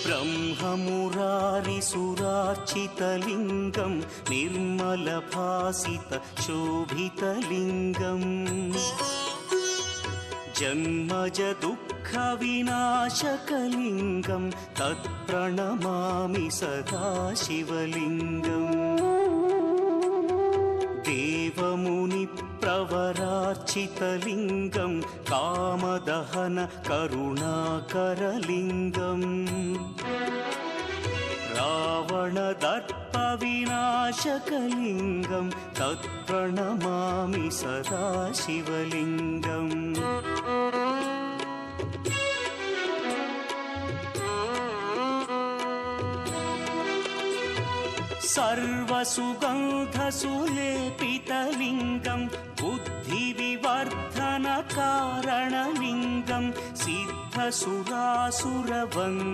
ब्रह्ममुरारिसुरार्चितलिङ्गं निर्मलभासितशोभितलिङ्गम् जन्मज दुःखविनाशकलिङ्गं तत्प्रणमामि सदा शिवलिङ्गम् देवमुनिप्रवरार्चितलिङ्गं कामदहन करुणाकरलिङ्गम् रावणदर्पविनाशकलिङ्गं तत्प्रणमामि सदा शिवलिङ्गम् सर्वसुगन्धसुलेपितलिङ्गं बुद्धिविवर्धनकारणलिङ्गं सिद्धसुरासुरवन्द्यं